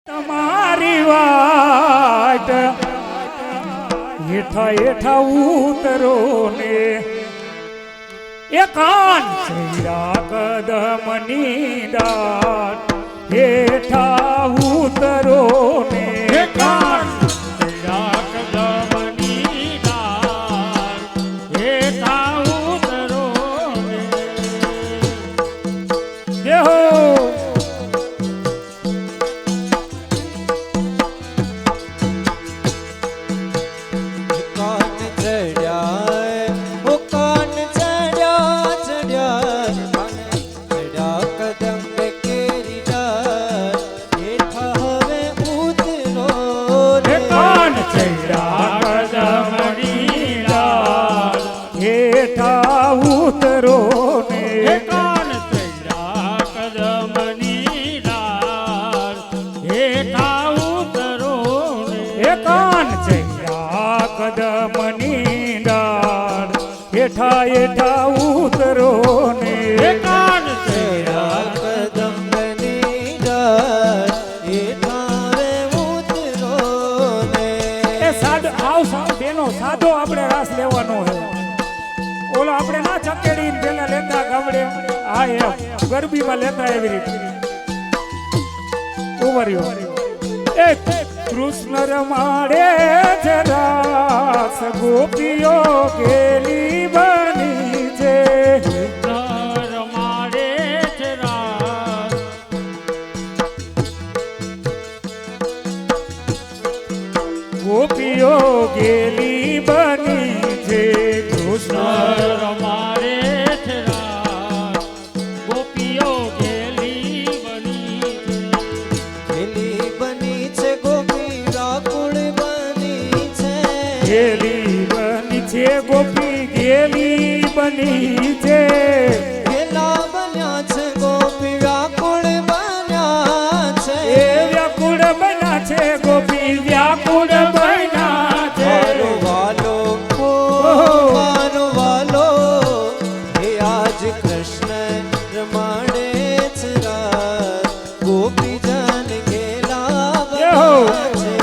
તમારી વાટ હેઠા હેઠા ઉતરો ને એકાન ચૈરા કદમની દાટ હેઠા ઉતરો ને એકાન ચૈરા કદમની દાટ હેઠા ઉતરો ને દેહો ઉતરો ને એકાન ચૈરા કદમની ડાળ હેઠા ઉતરો ને એકાન ચૈરા કદમની ડાળ હેઠા હેઠા ઉતરો ને એકાન ચૈરા કદમની ડાળ હેઠા ઉતરો ને એ સાદો આવ બેનો સાદો આપણે રાસ લેવાનો છે ઓલો આપણે ના ચકેડી પેલા લેતા ગામડે આ એમ ગરબીમાં લેતા એવી રીતે ઉમર્યો એ કૃષ્ણ રમાડે છે રાસ ગોપીઓ કેલી બની છે કૃષ્ણ રમાડે છે રાસ ગોપીઓ કેલી બની છે કૃષ્ણ રમાડે છે રાસ ગોપીઓ ગેલી બની છે ગોપી વ્યાકુળ બની છે ગેલી બની છે ગોપી ગેલી બની છે ગેલા બન્યા છે ગોપી વ્યાકુળ બન્યા છે એ વ્યાકુળ બન્યા છે ગોપી વ્યાકુળ બન્યા છે વાલો કૃષ્ણ રમાડે છે રાસ ગોપી જન ગેલા છે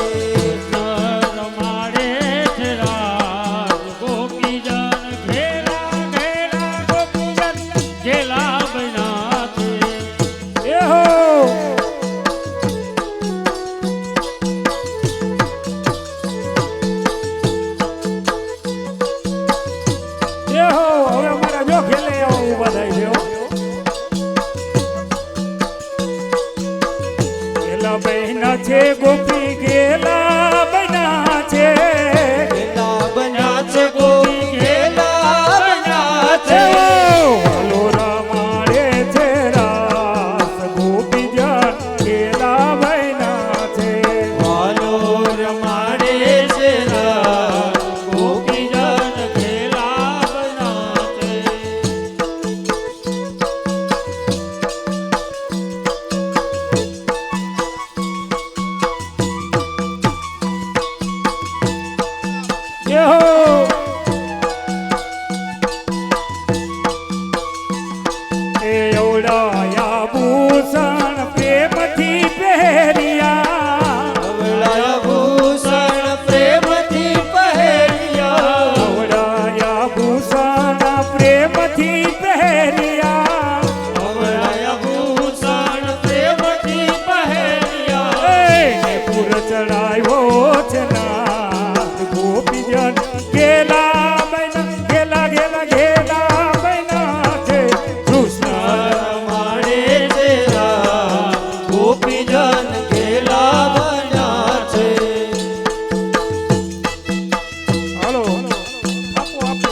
રમાડે છે રાસ ગોપી જન ઘેલા ઘેલા ગોપી જન ઘેલા બન્યા છે એ હો હવે અમારા જો ખેલે ઉભા થાય છે ગેલા બહેના છે ગોપી ગેલા બના છે ગેલા બન્યા છે ગોપી ગેલા બન્યા છે વાલો રમાડે છે રાસ ગોપી જન ગેલા બના છે વાલો રમાડે છે રાસ ગોપી જન ગેલા બન્યા છે એવડાયા ભૂષણ પ્રેમથી પહેર્યા અવળાયા ભૂષણ પ્રેમથી પહેર્યા અવડાયા ભૂષણ પ્રેમથી પહેર્યા અવળાયા ભૂષણ પ્રેમથી પહેર્યા એને પુર ચડાવ્યો છે નાથ ગોપીજન ગેલા બૈના ગેલા ગેલા ગેલા બૈના છે કૃષ્ણ રમાડે છે રાસ ગોપી જન ગેલા બન્યા છે હાલો આપો આપો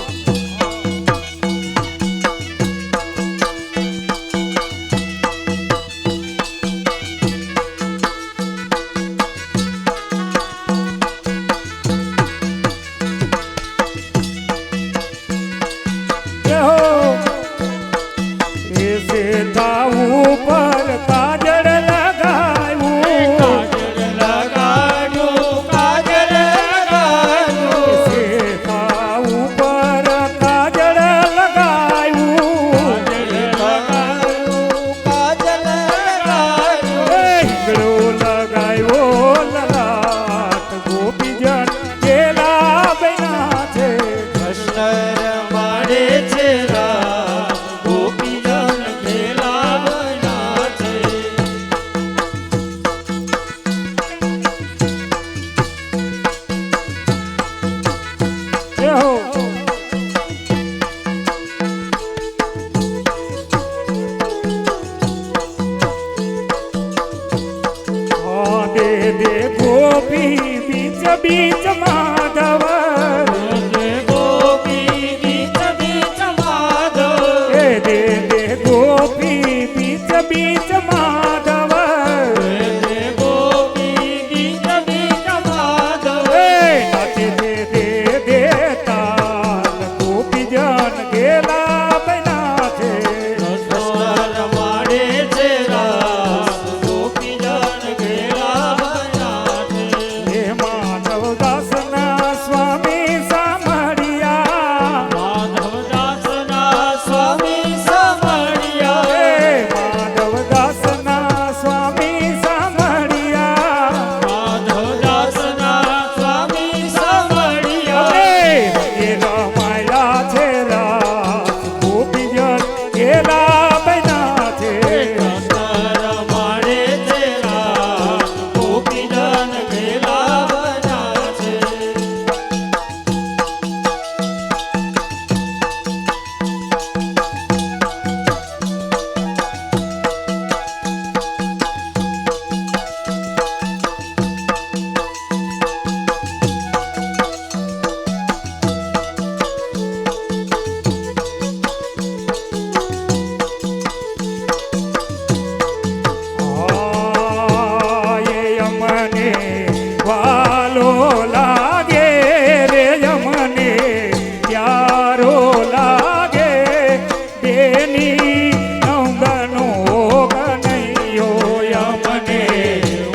દે દે ગોપી બીચ બીચ માધવ દે ગોપી ગીત ગીત માધવ એ દે દે ગોપી બીચ બીચ માધવ દે ગોપી ગીત ગીત માધવ એ નાચે દે દે દે તાલ ગોપી જન ગેલા બના છે કૃષ્ણ રમાડે છે રાસ ગોપી જન ઘેરા બન્યા છે હે માધવ દાસના સ્વામી સામળિયા માધવદાસના સ્વામી સાંભળ્યા હે માધવ દાસના સ્વામી સામળિયા માધવદાસના સ્વામી સાંભળ્યા એ રમાયા છે રાસ ગોપી જન ગેલા બના છે કૃષ્ણ રમાડે છે રાસ ગોપી જન ઘેરા બન્યા છે એ યમને વાલો લાગે રે યમને પ્યારો લાગે બેની નંદનો કનૈયો યમને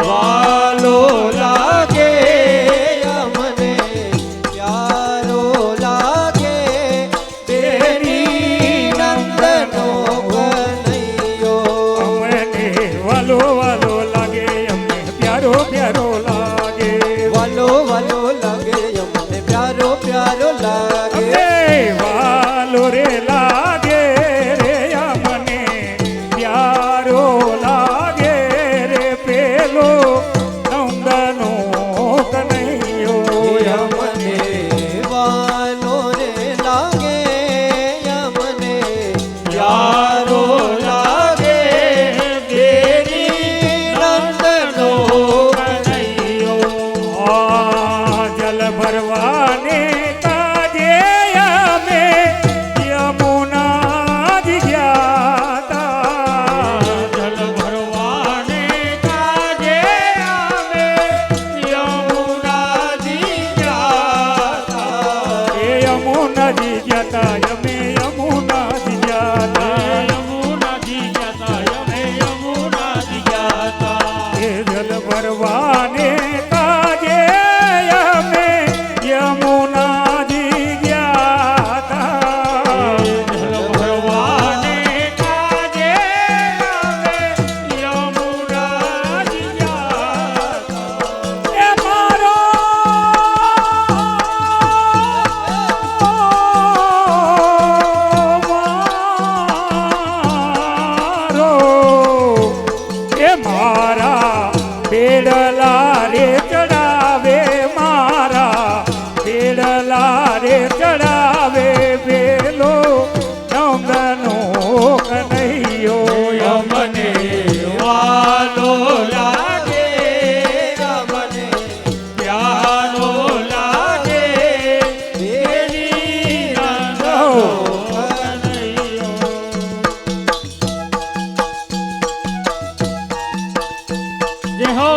વાલો લાગે અમને પ્યારો લાગે બેની નંદનો કનૈયો અમને વાલો વાલો લાગે અમને પ્યારો પ્યારો લાગે વાલો વાલો લાગે અમને પ્યારો પ્યારો લાગે અમને વાલો રે લાગે રે અમને પ્યારો લાગે રે પેલો નંદનો કનૈયો અમને વાલો રે લાગે અમને પ્યારો લાગે બેની નંદનો કનૈયો આ જલ ભરવાને કાજે અમે યમુના જ ગયા તા જલ ભરવાને કાજે અમે યમુનાજી ગયા તા. એ યમુનાજી ગયા તા અમે યમુનાજી ગયા તા યમુનાજી ગયા તા, અમે યમુનાજી ગયા તા. એ જલ ભરવાને કાજે અમે યમુનાજી ગયા તા જલ ભરવાને કાજે અમે યમુનાજી ગયા તા. એ મારો મારો એ મારા બેડલા રે ચડાવે મારા બેડલા રે ચડાવે બેલો નંદનો કનૈયો અમને વાલો લાગે અમને પ્યારો લાગે બેની નંદનો કનૈયો. જય હો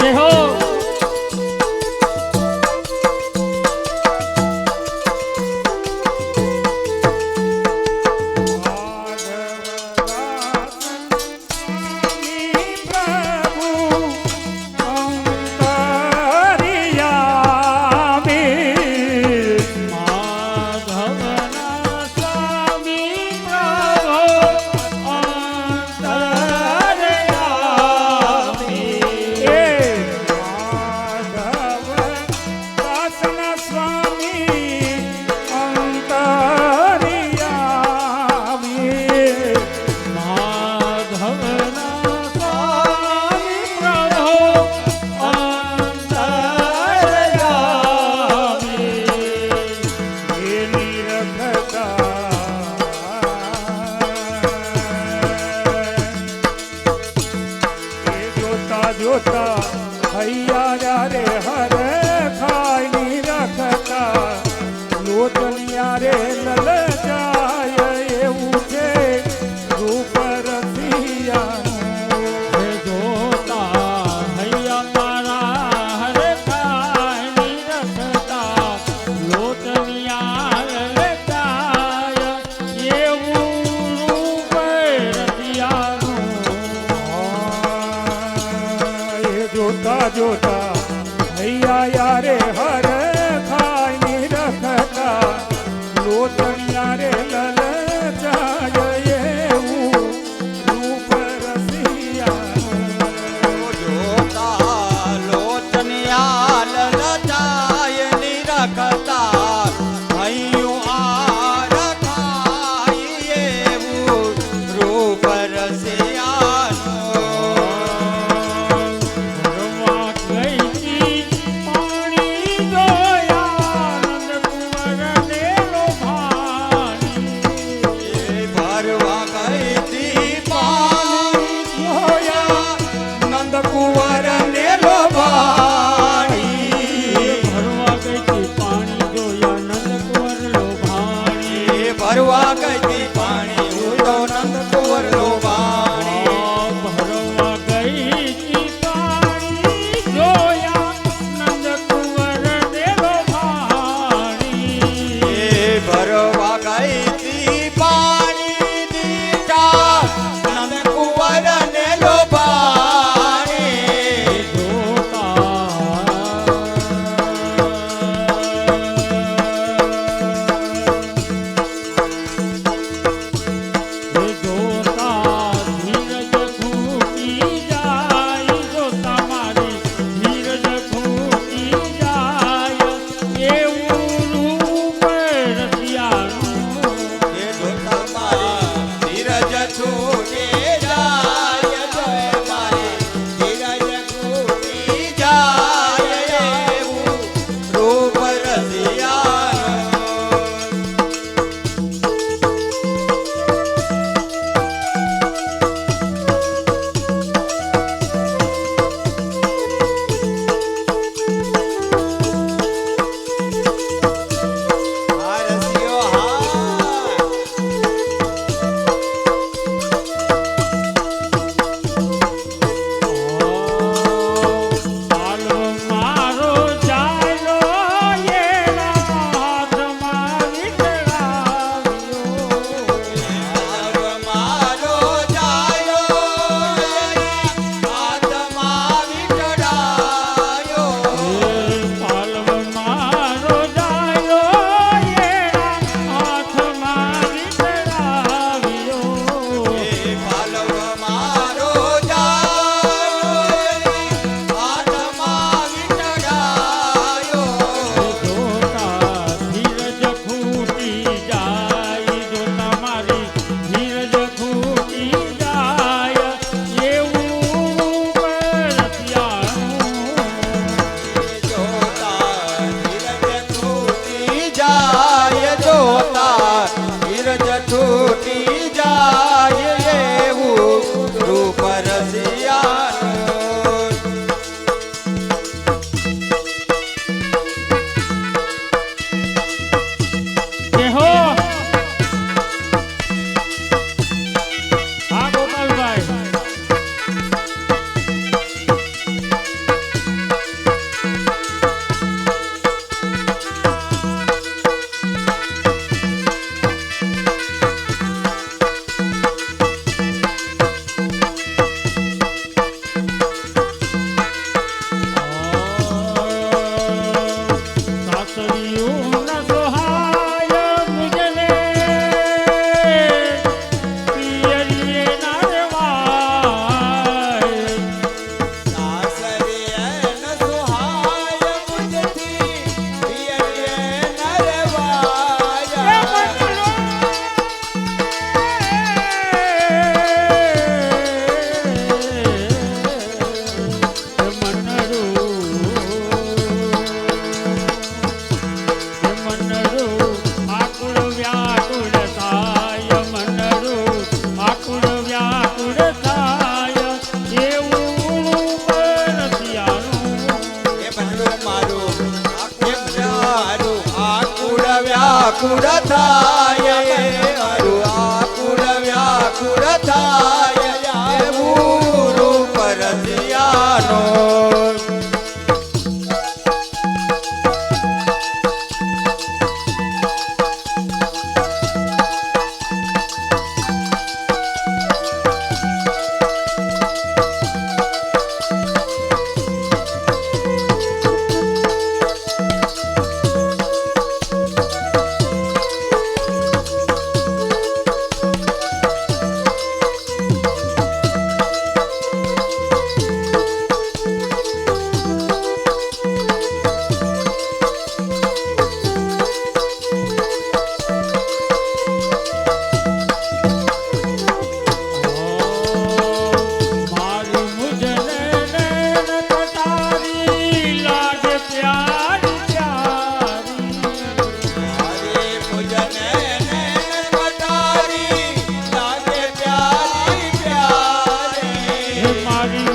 જય હો માધવના સ્વામી પ્રભુ જોતા હૈયા રે હર ખાઈ ની રખતા લોચનિયા રે લલ જાય એવું છે રૂપ રસિયાનું હે જોતા હૈયા મારા હરે કાયની રખતા લોચનિયા લલચાય એવું રૂપ રસિયાનું જોતા જોતા હૈયા યારે હર ખાઈ ની રખતા લોચણિયા રે લલ જાય એવું રૂપ રસિયાનું જોતા લોચનિયા લલચાય નિરખતા હૈયું આ રખાય એવું રૂપ રસિયાનું ભરવા ગઈ પાણી જોયા નંદ કુંવરને લોભાણી ભરવા ગઈ તી પાણી જોયા નંદ કુંવર ને લોભાણી ભરવા ગઈ પાણી જોયા નંદ કુંવર લોભાણી ભરવા ગઈ તી પાણી ઉડો નંદ કુંવર લોભાણી ભરવા ગઈ પાણી જોયા નંદ કુંવરને લોભાણી ભરવા ગઈ તી પાણી દીઠા નંદ કુંવર ને લોભાણી થાય એવું રૂપ રસિયાનો મારી મુજને નૈન કટારી લાગે પ્યારી પ્યારી મારી મુજને નૈન કટારી લાગે પ્યારી પ્યારી મારી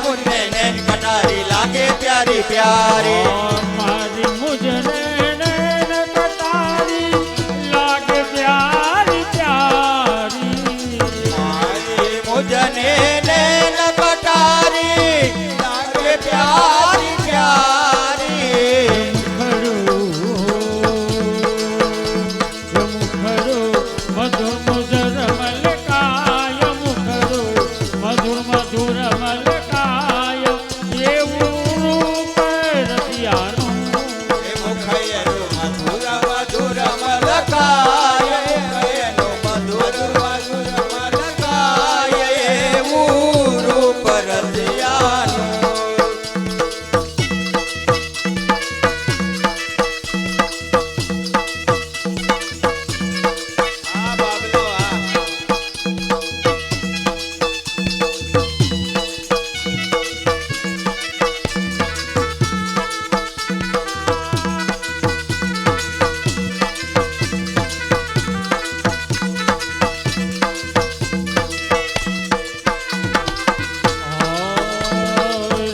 મુજને નૈન કટારી લાગે પ્યારી પ્યારી મારી મુજને નૈન કટારી લાગે પ્યારી પ્યારી મારી મુજને નૈન કટારી લાગે પ્યારી પ્યારી મારી મુજને નૈન કટારી લાગે પ્યારી પ્યારી મધુર મધુર મલકાય મુખરો મધુર મધુર મલકાય એવું રૂપ રસિયાનું એ મુખયનું મધુર મધુર મલકાય મુખયનું મધુર મધુર મલકાય એવું રૂપ રસિયાનું આ બાબલો આ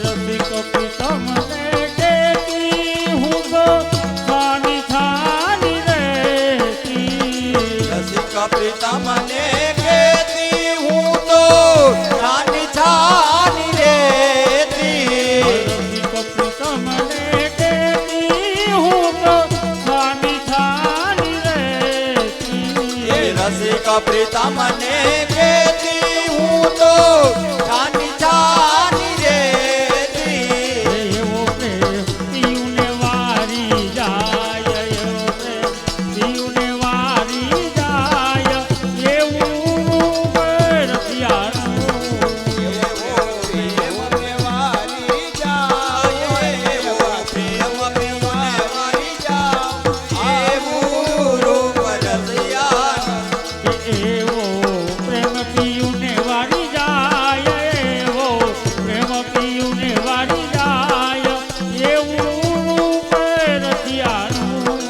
રસિક પિતમને કેતી હું તો છાની છાની રહેતી રસિક પ્રીતમને કેતી હું તો છાની છાની રેતી રસિક પિતમને કેતી હું તો છાની છાની રહેતી એ રસિક પ્રીતમને કેતી હું તો છાની છાની રેતી એવો પ્રેમ પીયુને વારી જાય એવો પ્રેમ પીયુને વારી જાય એવું રૂપ રસિયાનું એવો પ્રેમ મેવારી જાય એવો પ્રેમ મેવારી જાય એવું રૂપ રસિયાનું એવો પ્રેમ પીયુને વારી જાય એવો પ્રેમ પીયુને વારી જાય એવું રૂપ રસિયાનું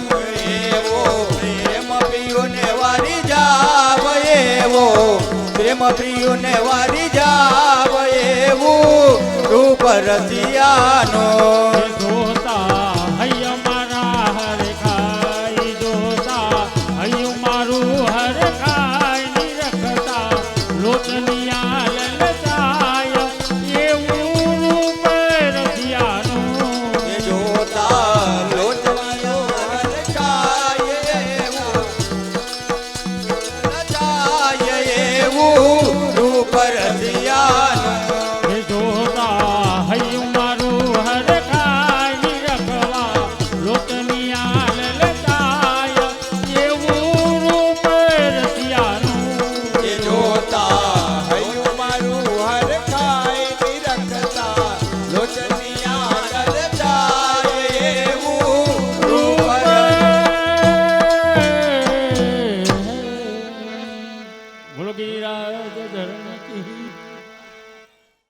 એવો પ્રેમ પ્રિયુને વારી જાવ એવો પ્રેમ પ્રિયુને વારી જાવ એવું રૂપ રસિયાનો